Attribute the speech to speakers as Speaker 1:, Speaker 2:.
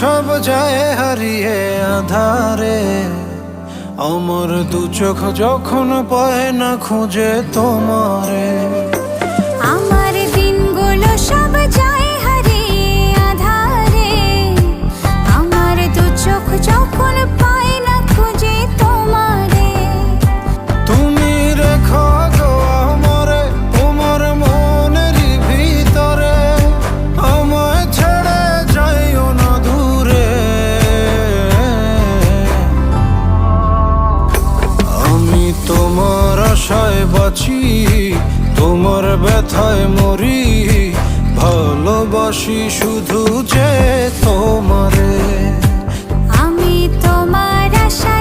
Speaker 1: সব যায় হারিয়ে আধারে, আমার দু চোখ যখন পায় না খুঁজে তোমারে।
Speaker 2: আমার দিনগুলো সব যায় হারিয়ে আঁধারে, আমার দু চোখ যখন পায় না খুঁজে তোমারে।
Speaker 1: তুমি রেখো গো আমারে তোমার মনের ভিতরে, আমায় ছেড়ে যাইও না দূরে। আমি তোমার আশায় বাঁচি, তোমার ব্যথায় মরি, ভালোবাসি শুধু যে তোমারে।
Speaker 2: আমি তোমার আশায়